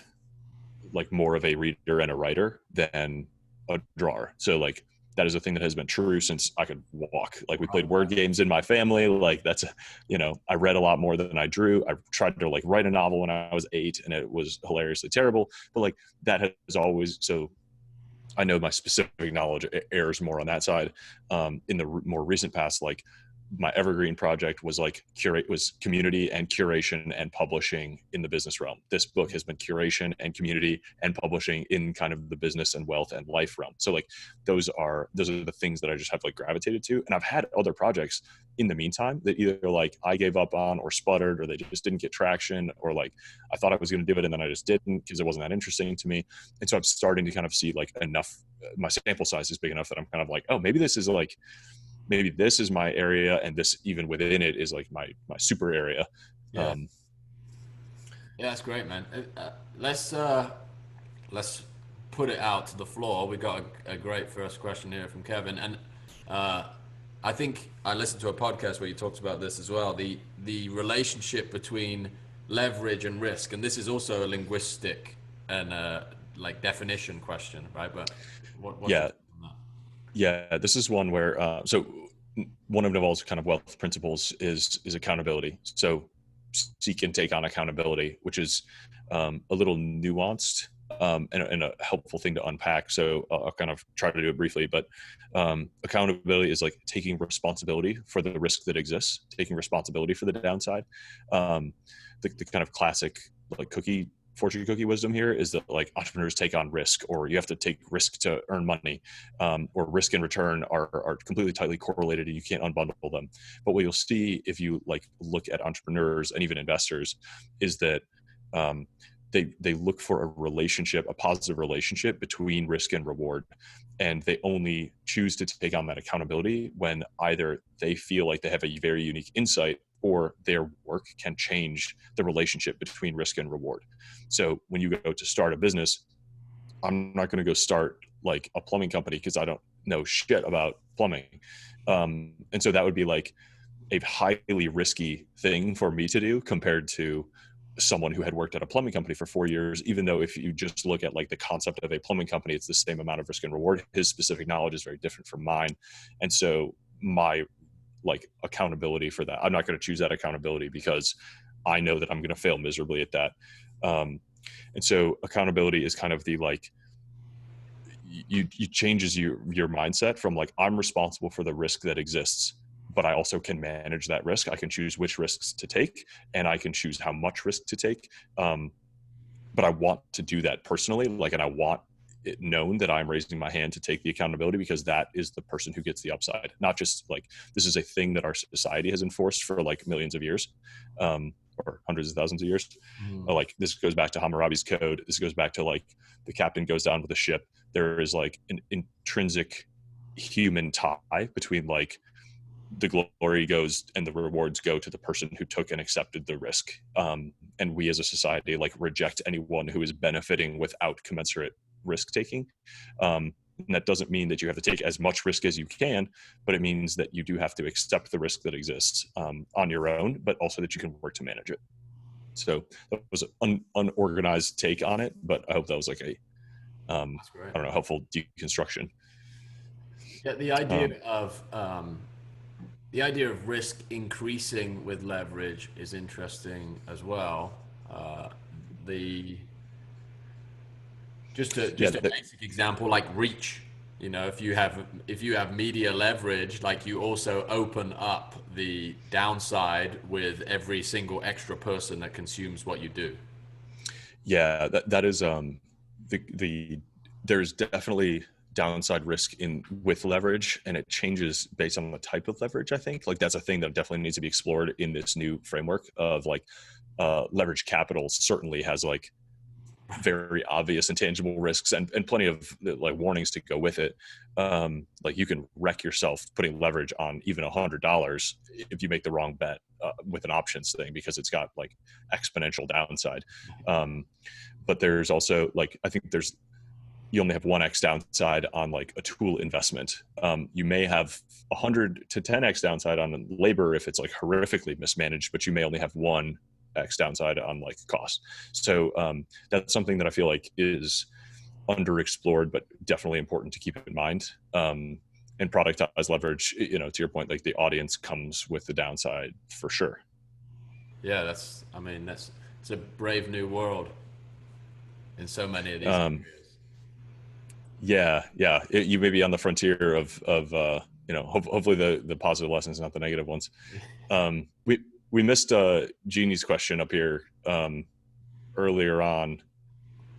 like more of a reader and a writer than a drawer. So like that is a thing that has been true since I could walk. Like we played word games in my family. Like I read a lot more than I drew. I tried to like write a novel when I was 8 and it was hilariously terrible, but like that has always, so I know my specific knowledge errs more on that side. In the more recent past, like my evergreen project was like curate was community and curation and publishing in the business realm. This book has been curation and community and publishing in kind of the business and wealth and life realm. So like those are the things that I just have like gravitated to. And I've had other projects in the meantime that either like I gave up on or sputtered or they just didn't get traction, or like I thought I was going to do it and then I just didn't because it wasn't that interesting to me. And so I'm starting to kind of see like enough, my sample size is big enough that I'm kind of like, oh, maybe this is my area, and this even within it is like my super area. Yeah. Yeah, that's great, man. Let's put it out to the floor. We got a great first question here from Kevin, and uh, I think I listened to a podcast where you talked about this as well. The relationship between leverage and risk, and this is also a linguistic and like definition question, right? But what's your Yeah, take on that? yeah. This is one where so one of Naval's kind of wealth principles is accountability. So seek and take on accountability, which is a little nuanced, and a helpful thing to unpack. So I'll kind of try to do it briefly, but accountability is like taking responsibility for the risk that exists, taking responsibility for the downside. Um, the kind of classic like fortune cookie wisdom here is that like entrepreneurs take on risk, or you have to take risk to earn money, or risk and return are completely tightly correlated and you can't unbundle them. But what you'll see if you like look at entrepreneurs and even investors is that um, they look for a relationship, a positive relationship between risk and reward, and they only choose to take on that accountability when either they feel like they have a very unique insight or their work can change the relationship between risk and reward. So when you go to start a business, I'm not going to go start like a plumbing company because I don't know shit about plumbing. And so that would be like a highly risky thing for me to do compared to someone who had worked at a plumbing company for 4 years, even though if you just look at like the concept of a plumbing company, it's the same amount of risk and reward. His specific knowledge is very different from mine. And so my like accountability for that. I'm not going to choose that accountability because I know that I'm going to fail miserably at that. Um, and so accountability is kind of the like, you changes your mindset from like, I'm responsible for the risk that exists, but I also can manage that risk. I can choose which risks to take, and I can choose how much risk to take. But I want to do that personally, like, and I want it known that I'm raising my hand to take the accountability, because that is the person who gets the upside. Not just like, this is a thing that our society has enforced for like millions of years, or hundreds of thousands of years. Mm. Like, this goes back to Hammurabi's code. This goes back to like, the captain goes down with a ship. There is like an intrinsic human tie between like, the glory goes and the rewards go to the person who took and accepted the risk. And we as a society like reject anyone who is benefiting without commensurate risk taking. And that doesn't mean that you have to take as much risk as you can, but it means that you do have to accept the risk that exists, on your own, but also that you can work to manage it. So that was an unorganized take on it, but I hope that was like a, That's great. I don't know, helpful deconstruction. Yeah, Um, the idea of risk increasing with leverage is interesting as well. The yeah, just a basic example like reach. You know, if you have media leverage, like you also open up the downside with every single extra person that consumes what you do. yeah, that is, the there's definitely downside risk in with leverage, and it changes based on the type of leverage. I think like that's a thing that definitely needs to be explored in this new framework of like, leverage capital certainly has like very obvious and tangible risks, and plenty of like warnings to go with it. Like, you can wreck yourself putting leverage on even $100 if you make the wrong bet, with an options thing, because it's got like exponential downside. um, but there's also like, I think there's, you only have 1x downside on like a tool investment. You may have 100 to 10x downside on labor if it's like horrifically mismanaged, but you may only have 1x downside on like cost. So, that's something that I feel like is underexplored, but definitely important to keep in mind. And productized leverage, to your point, like the audience comes with the downside for sure. Yeah, I mean, it's a brave new world in so many of these Um, areas. yeah, yeah. You may be on the frontier of hopefully the positive lessons, not the negative ones. We missed Jeannie's question up here, earlier on.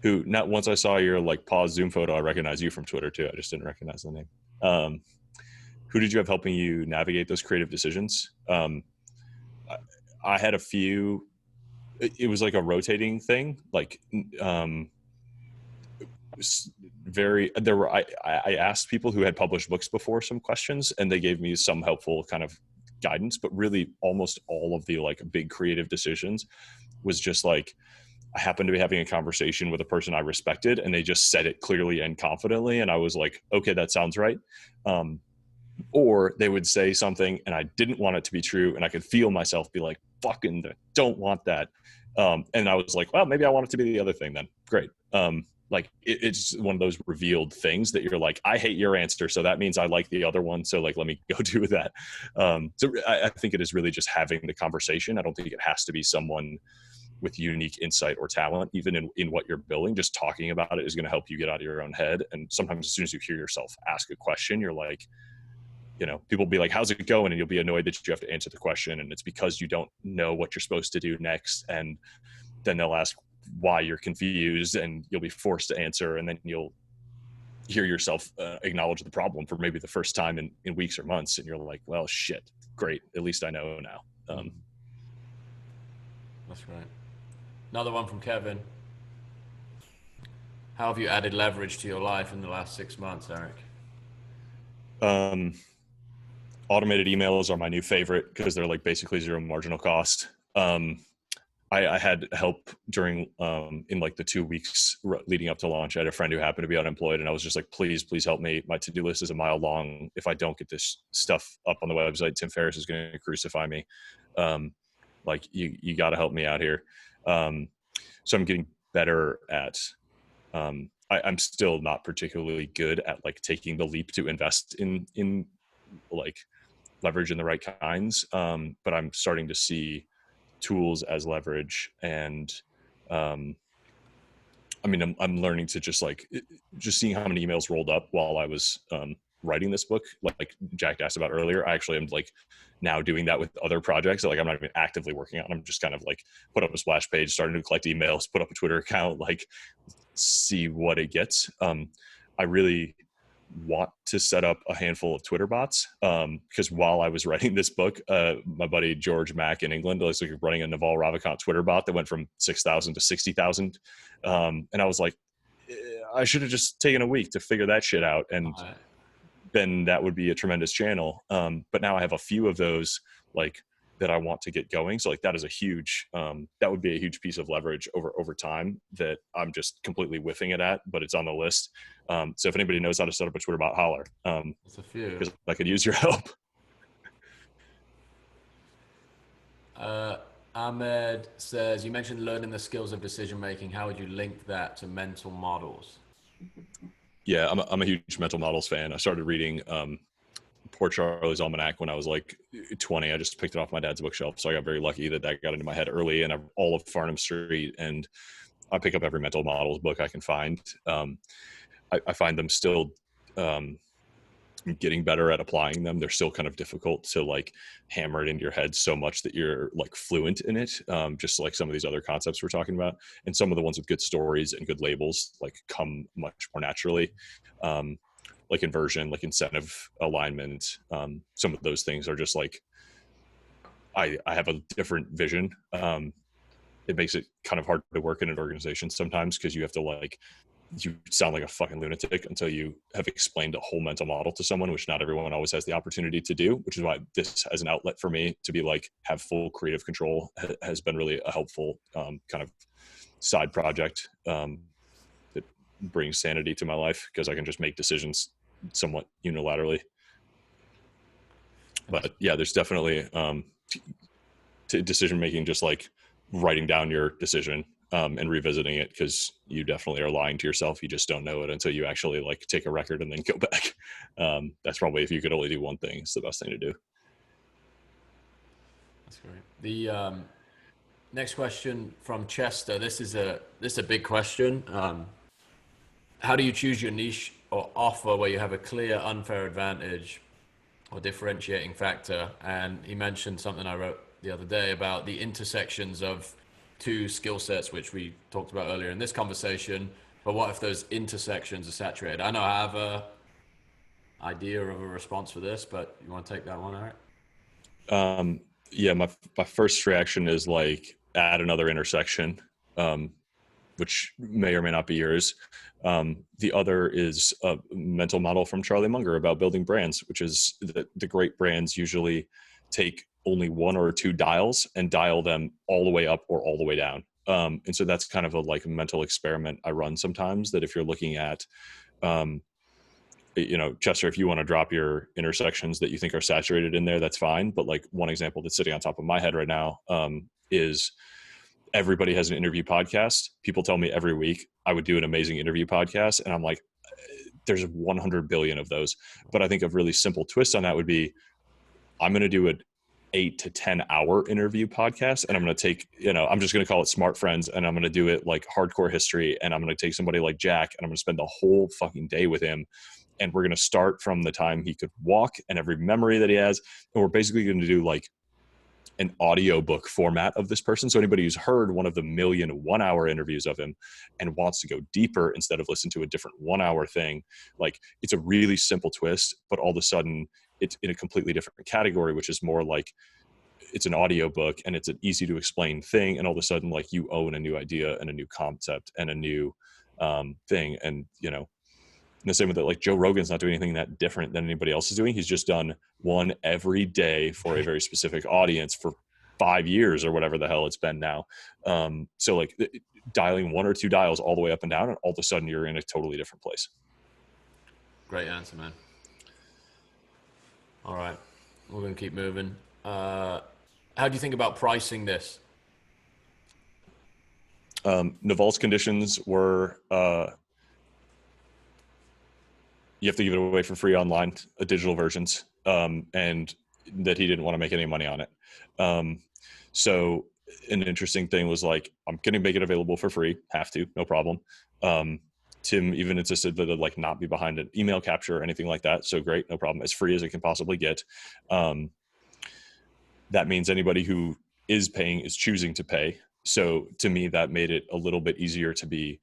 Who, not once I saw your like pause Zoom photo, I recognize you from Twitter too. I just didn't recognize the name. Um, who did you have helping you navigate those creative decisions? I, I had a few. It was like a rotating thing. Like, very there were I asked people who had published books before some questions, and they gave me some helpful kind of guidance, but really almost all of the like big creative decisions was just like, I happened to be having a conversation with a person I respected, and they just said it clearly and confidently, and I was like, okay, that sounds right. um, or they would say something and I didn't want it to be true, and I could feel myself be like, fucking don't want that. And I was like, well, maybe I want it to be the other thing then. Great. Like, it's one of those revealed things that you're like, I hate your answer, so that means I like the other one, so like, let me go do that. So I think it is really just having the conversation. I don't think it has to be someone with unique insight or talent, even in what you're building. Just talking about it is going to help you get out of your own head. And sometimes as soon as you hear yourself ask a question, you're like, people will be like, how's it going? And you'll be annoyed that you have to answer the question. And it's because you don't know what you're supposed to do next. And then they'll ask why you're confused, and you'll be forced to answer. And then you'll hear yourself acknowledge the problem for maybe the first time in weeks or months. And you're like, well, shit, great. At least I know now. Mm, that's right. Another one from Kevin. How have you added leverage to your life in the last 6 months, Eric? Um, Automated emails are my new favorite because they're like basically zero marginal cost. I had help during, in like the 2 weeks leading up to launch. I had a friend who happened to be unemployed, and I was just like, please help me. My to-do list is a mile long. If I don't get this stuff up on the website, Tim Ferriss is going to crucify me. Um, like, you got to help me out here. So I'm getting better at. I'm still not particularly good at like taking the leap to invest in like leverage in the right kinds. But I'm starting to see tools as leverage. And I mean, I'm learning to just seeing how many emails rolled up while I was writing this book, like Jack asked about earlier. I actually am like now doing that with other projects. So, like, I'm not even actively working on. I'm just kind of like put up a splash page, starting to collect emails, put up a Twitter account, like see what it gets. I really want to set up a handful of Twitter bots, because while I was writing this book, my buddy George Mack in England was like running a Naval Ravikant Twitter bot that went from 6,000 to 60,000, and I was like, I should have just taken a week to figure that shit out, and Right. then that would be a tremendous channel. But now I have a few of those like that I want to get going. So like that is a huge that would be a huge piece of leverage over time that I'm just completely whiffing it at, but it's on the list. So if anybody knows how to set up a Twitter bot, holler, It's a few. because I could use your help. Uh, Ahmed says, you mentioned learning the skills of decision making. How would you link that to mental models? Yeah, I'm a huge mental models fan. I started reading Poor Charlie's Almanac when I was like 20. I just picked it off my dad's bookshelf, so I got very lucky that that got into my head early. And all of Farnham Street, and I pick up every mental models book I can find. I find them still um, getting better at applying them. They're still kind of difficult to like hammer it into your head so much that you're like fluent in it. Just like some of these other concepts we're talking about, and some of the ones with good stories and good labels like come much more naturally. Um, like inversion, like incentive alignment. Some of those things are just like I have a different vision. It makes it kind of hard to work in an organization sometimes because you have to like you sound like a fucking lunatic until you have explained a whole mental model to someone, which not everyone always has the opportunity to do, which is why this as an outlet for me to be like have full creative control has been really a helpful kind of side project that brings sanity to my life because I can just make decisions somewhat unilaterally. But yeah, there's definitely decision making, just like writing down your decision and revisiting it, because you definitely are lying to yourself. You just don't know it until you actually like take a record and then go back. That's probably, if you could only do one thing, it's the best thing to do. That's great. The next question from Chester. This is a big question. How do you choose your niche or offer where you have a clear unfair advantage or differentiating factor? And he mentioned something I wrote the other day about the intersections of two skill sets, which we talked about earlier in this conversation. But what if those intersections are saturated? I know I have a idea of a response for this, but you want to take that one, Eric? Yeah, my first reaction is like add another intersection, um, which may or may not be yours. The other is a mental model from Charlie Munger about building brands, which is that the great brands usually take only one or two dials and dial them all the way up or all the way down. And so that's kind of a like mental experiment I run sometimes, that if you're looking at, um, Chester, if you want to drop your intersections that you think are saturated in there, that's fine. But like one example that's sitting on top of my head right now is everybody has an interview podcast. People tell me every week I would do an amazing interview podcast. And I'm like, there's 100 billion of those. But I think a really simple twist on that would be I'm going to do an 8 to 10 hour interview podcast. And I'm going to take, I'm just going to call it Smart Friends. And I'm going to do it like hardcore history. And I'm going to take somebody like Jack and I'm going to spend the whole fucking day with him. And we're going to start from the time he could walk and every memory that he has. And we're basically going to do like an audiobook format of this person. So anybody who's heard one of the million 1 hour interviews of him and wants to go deeper instead of listen to a different 1 hour thing, like it's a really simple twist, but all of a sudden it's in a completely different category, which is more like it's an audiobook and it's an easy to explain thing. And all of a sudden, like you own a new idea and a new concept and a new thing. And, in the same way that like Joe Rogan's not doing anything that different than anybody else is doing. He's just done one every day for a very specific audience for 5 years or whatever the hell it's been now. So like dialing one or two dials all the way up and down, and all of a sudden you're in a totally different place. Great answer, man. All right, we're going to keep moving. How do you think about pricing this? Naval's conditions were you have to give it away for free online, digital versions. And that he didn't want to make any money on it. Um, so an interesting thing was like, I'm going to make it available for free. Have to, no problem. Um, Tim even insisted that it like not be behind an email capture or anything like that. So great, no problem. As free as it can possibly get. Um, that means anybody who is paying is choosing to pay. So to me, that made it a little bit easier to be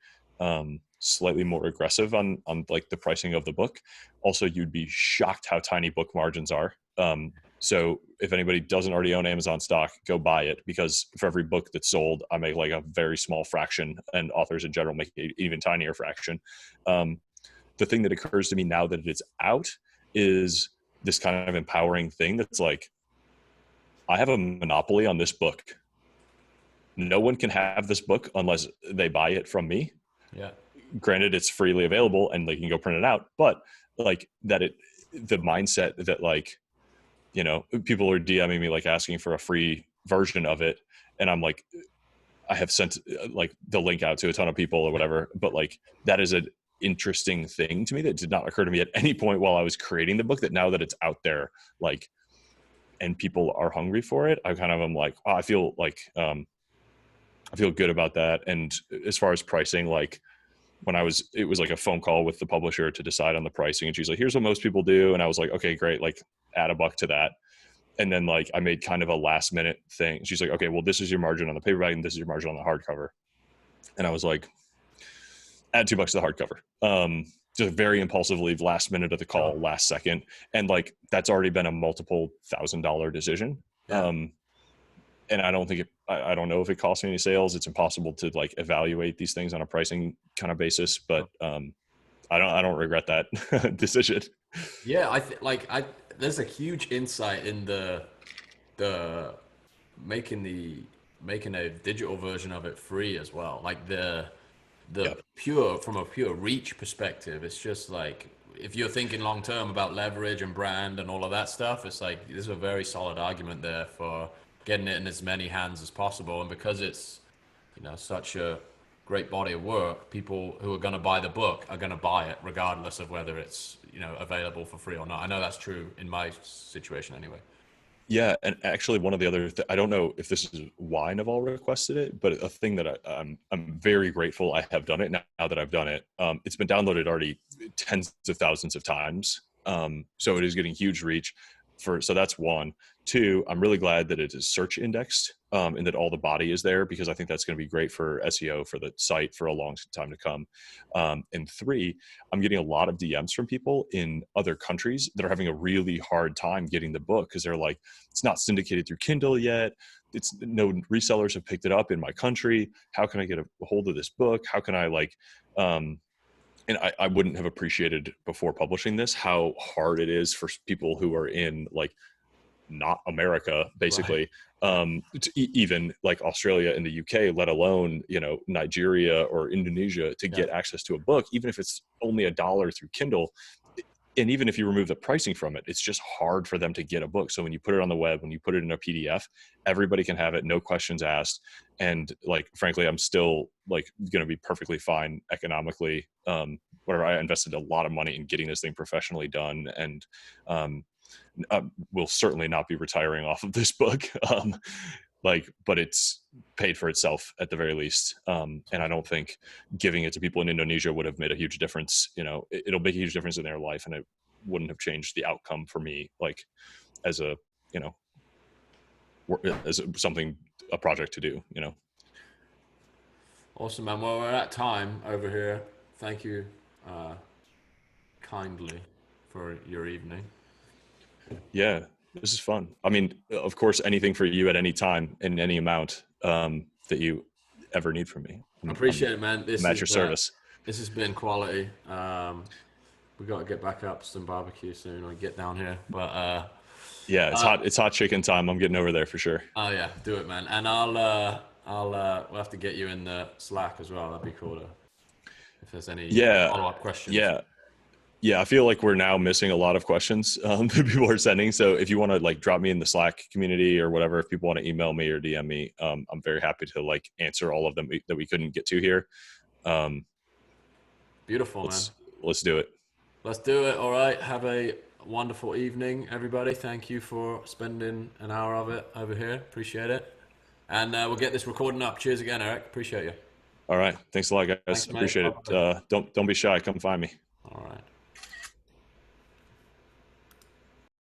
slightly more aggressive on like the pricing of the book. Also, you'd be shocked how tiny book margins are. So if anybody doesn't already own Amazon stock, go buy it, because for every book that's sold, I make like a very small fraction, and authors in general make an even tinier fraction. Um, the thing that occurs to me now that it's out is this kind of empowering thing that's like, I have a monopoly on this book. No one can have this book unless they buy it from me. Yeah. Granted, it's freely available and they can go print it out, but like that, the mindset that like, people are DMing me like asking for a free version of it, and I'm like, I have sent like the link out to a ton of people or whatever, but like that is an interesting thing to me that did not occur to me at any point while I was creating the book, that now that it's out there, like, and people are hungry for it, I kind of am like, oh, I feel like I feel good about that. And as far as pricing, like it was like a phone call with the publisher to decide on the pricing, and she's like, here's what most people do, and I was like, okay, great, like add $1 to that. And then like I made kind of a last minute thing. She's like, okay, well, this is your margin on the paperback and this is your margin on the hardcover. And I was like, add $2 to the hardcover. Just very impulsively, last minute of the Sure. call, last second. And like that's already been a multiple $1,000 decision. Yeah. And I don't think I don't know if it costs me any sales. It's impossible to like evaluate these things on a pricing kind of basis, but I don't regret that decision. Yeah, I there's a huge insight in the making the making a digital version of it free as well. Like the Yeah. pure from a pure reach perspective, it's just like if you're thinking long term about leverage and brand and all of that stuff, it's like there's a very solid argument there for getting it in as many hands as possible. And because it's such a great body of work, people who are going to buy the book are going to buy it regardless of whether it's available for free or not. I know that's true in my situation anyway. Yeah, and actually, one of the other I don't know if this is why Naval requested it, but a thing that I'm very grateful I have done it now that I've done it. It's been downloaded already tens of thousands of times, so it is getting huge reach. So that's one. Two, I'm really glad that it is search indexed, and that all the body is there, because I think that's going to be great for SEO for the site for a long time to come. And three, I'm getting a lot of DMs from people in other countries that are having a really hard time getting the book, because they're like, it's not syndicated through Kindle yet. It's no resellers have picked it up in my country. How can I get a hold of this book? How can I like, and I wouldn't have appreciated before publishing this how hard it is for people who are in like not America, Right. basically, Yeah. even like Australia and the UK, let alone Nigeria or Indonesia, to Yeah. get access to a book, even if it's only $1 through Kindle. And even if you remove the pricing from it, it's just hard for them to get a book. So when you put it on the web, when you put it in a PDF, everybody can have it, no questions asked. And like, frankly, I'm still like going to be perfectly fine economically. Whatever, I invested a lot of money in getting this thing professionally done, and um, will certainly not be retiring off of this book. But it's paid for itself at the very least. And I don't think giving it to people in Indonesia would have made a huge difference. It'll make a huge difference in their life, and it wouldn't have changed the outcome for me, like as a, you know, something, a project to do. Awesome, man. Well, we're at time over here. Thank you uh, kindly for your evening. Yeah, this is fun. I mean, of course, anything for you at any time in any amount that you ever need from me. I I'm appreciate it, man. I'm at your service. This has been quality. We got to get back up to some barbecue soon or get down here. But Yeah, it's uh, hot. It's hot chicken time. I'm getting over there for sure. oh yeah, do it, man. And we'll have to get you in the Slack as well. That'd be cool if there's any Yeah, follow-up questions. yeah, yeah. I feel like we're now missing a lot of questions that people are sending. So if you want to like drop me in the Slack community or whatever, if people want to email me or DM me, I'm very happy to like answer all of them that we couldn't get to here. Um, Beautiful, man. let's let's do it. Let's do it. All right. Have a wonderful evening, everybody. Thank you for spending an hour of it over here. Appreciate it. And we'll get this recording up. Cheers again, Eric. Appreciate you. All right. Thanks a lot, guys. Thanks, mate. Appreciate it. Bye-bye. Don't be shy. Come find me. All right.